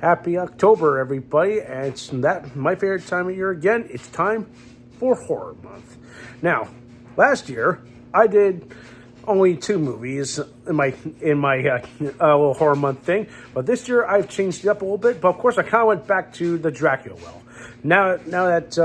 Happy October, everybody, and it's that my favorite time of year again. It's time for Horror Month. Now, last year I did only 2 movies in my little Horror Month thing, but this year I've changed it up a little bit. But of course, I kind of went back to the Dracula well. Now that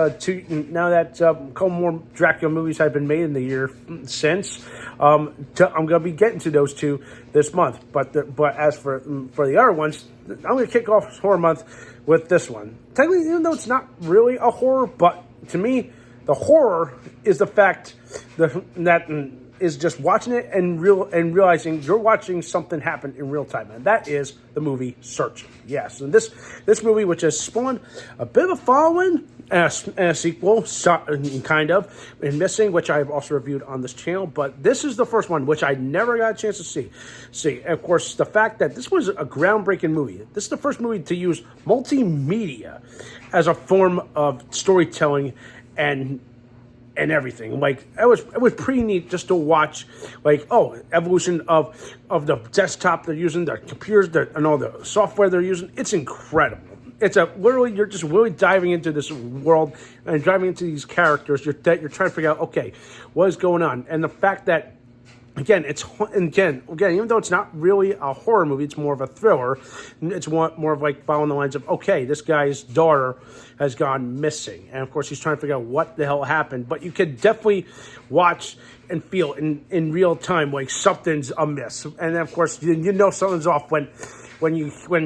a couple more Dracula movies have been made in the year since, I'm going to be getting to those 2 this month. But as for the other ones, I'm going to kick off Horror Month with this one. Technically, even though it's not really a horror, but to me, the horror is the fact that is just watching it and realizing you're watching something happen in real time, and that is the movie Searching. Yes, and this movie, which has spawned a bit of a following and a sequel, kind of, in Missing, which I've also reviewed on this channel, but this is the first one, which I never got a chance to see. And of course, the fact that this was a groundbreaking movie. This is the first movie to use multimedia as a form of storytelling and everything. Like, it was pretty neat just to watch, like, evolution of the desktop they're using, the computers, and all the software they're using. It's incredible. It's literally, you're just really diving into this world and diving into these characters. You're trying to figure out, okay, what is going on? And the fact that, Again, even though it's not really a horror movie, it's more of a thriller. It's more of like following the lines of, okay, this guy's daughter has gone missing. And of course, he's trying to figure out what the hell happened. But you could definitely watch and feel in real time like something's amiss. And then, of course, you know something's off when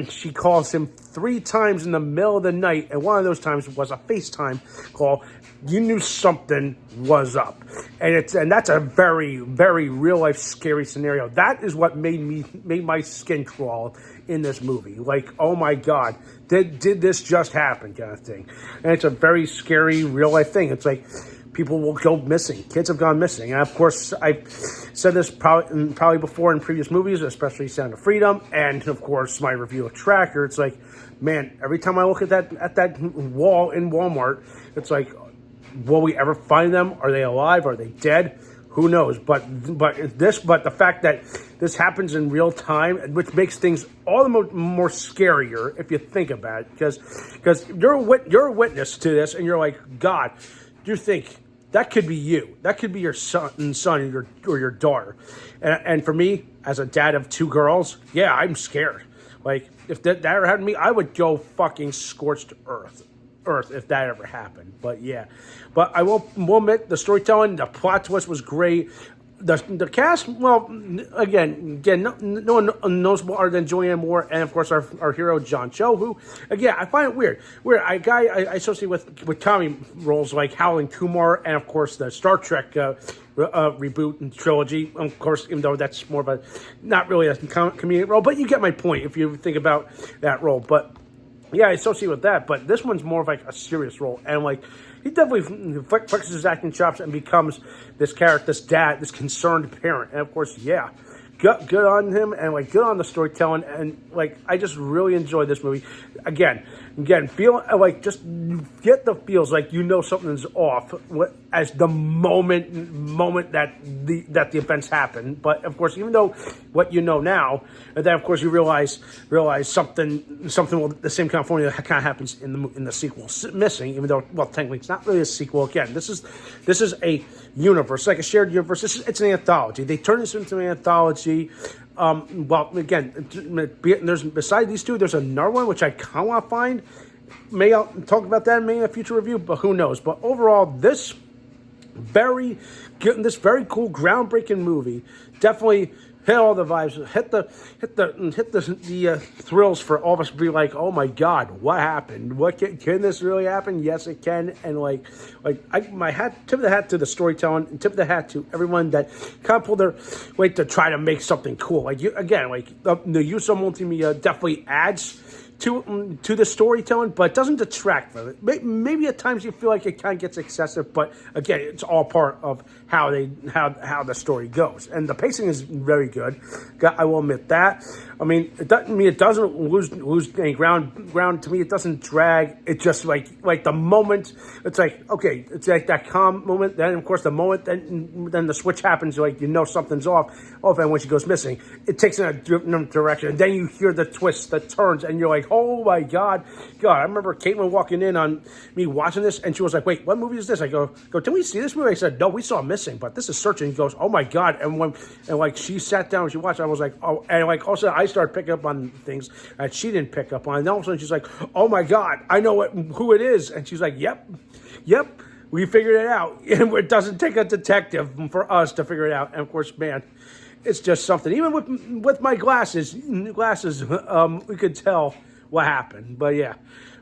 she calls him 3 times in the middle of the night. And one of those times was a FaceTime call. You knew something was up, and that's a very, very real life scary scenario. That is what made my skin crawl in this movie. Like, oh my God, did this just happen, kind of thing. And it's a very scary real life thing. It's like people will go missing. Kids have gone missing, and of course I've said this probably before in previous movies, especially Sound of Freedom, and of course my review of Tracker. It's like, man, every time I look at that wall in Walmart, it's like, will we ever find them? Are they alive? Are they dead? Who knows? But the fact that this happens in real time, which makes things all the more scarier if you think about it, because you're a witness to this, and you're like, God, you think that could be you? That could be your son or your daughter. And for me, as a dad of 2 girls, yeah, I'm scared. Like, if that ever happened to me, I would go fucking scorched earth if that ever happened. But yeah, but I will admit, the storytelling, the plot twist was great. The cast, well, again, no one noticeable other than Julianne Moore, and of course our hero John Cho, who, again, I find it weird. I associate with comedy roles like Howling Kumar, and of course the Star Trek reboot and trilogy. Of course, even though that's more of a not really a comedic role, but you get my point if you think about that role. But yeah, I associate with that, but this one's more of like a serious role, and like he definitely flexes his acting chops and becomes this character, this dad, this concerned parent, and of course, yeah, good on him, and like good on the storytelling, and like I just really enjoyed this movie. Again, feel like just get the feels like you know something's off as the moment that the events happen. But of course, even though what you know now, and then of course you realize something will, the same kind of formula kind of happens in the sequel, Missing. Even though, well, technically it's not really a sequel. Again, this is a universe, like a shared universe. It's an anthology. They turn this into an anthology. Well, again, there's besides these 2, there's another one which I kind of want to find. Maybe I'll talk about that in a future review, but who knows? But overall, this very cool, groundbreaking movie definitely hit all the vibes, hit the thrills for all of us to be like, oh my God, what happened? What can this really happen? Yes, it can. And tip of the hat to the storytelling, and tip of the hat to everyone that kind of pulled their weight to try to make something cool. Like, the use of multimedia definitely adds to the storytelling, but it doesn't detract from it. Maybe at times you feel like it kind of gets excessive, but again, it's all part of how the story goes, and the pacing is very good. I will admit that. I mean, it doesn't lose any ground to me. It doesn't drag. It just like the moment. It's like, okay, it's like that calm moment. Then of course the moment then the switch happens. Like, you know something's off. And when she goes missing, it takes in a different direction, and then you hear the twists, the turns, and you're like, oh my God. I remember Caitlin walking in on me watching this, and she was like, wait, what movie is this? I go, did we see this movie? I said, no, we saw Missing, but this is Searching. He goes, oh my God. And like she sat down and she watched, I was like, oh, and like all of a sudden I started picking up on things that she didn't pick up on. And all of a sudden she's like, oh my God, I know who it is. And she's like, yep. We figured it out. And it doesn't take a detective for us to figure it out. And of course, man, it's just something. Even with my glasses, we could tell what happened. But yeah.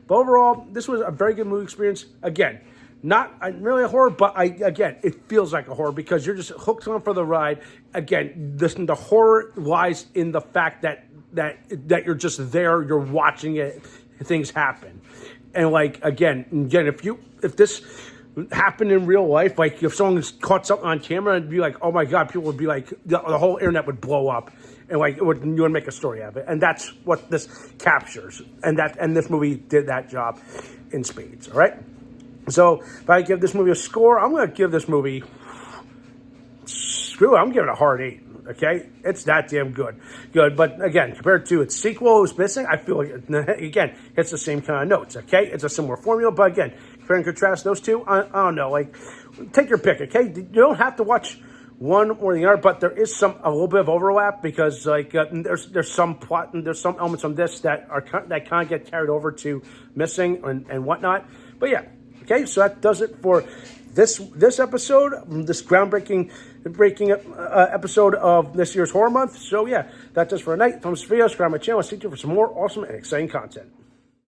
But overall, this was a very good movie experience. Again, not really a horror, but it feels like a horror because you're just hooked on for the ride. Again, the horror lies in the fact that you're just there, you're watching it, things happen. And like again, if this happened in real life, like if someone caught something on camera and be like, oh my God, people would be like, the whole internet would blow up, and like you would make a story out of it. And that's what this captures, and this movie did that job in spades. All right, so if I give this movie a score, I'm going to give this movie, I'm giving it a hard 8. Okay, it's that damn good. But again, compared to its sequel, Who's Missing, I feel like again it's the same kind of notes. Okay, it's a similar formula, but again, compare and contrast those two. I don't know, like take your pick. Okay, you don't have to watch one or the other, but there is a little bit of overlap because like there's some plot and there's some elements from this that kind of get carried over to Missing and whatnot. But yeah, okay, so that does it for this episode, this groundbreaking episode of this year's Horror Month. So yeah, that does for tonight. Thumbs video, subscribe to my channel, stay tuned for some more awesome and exciting content.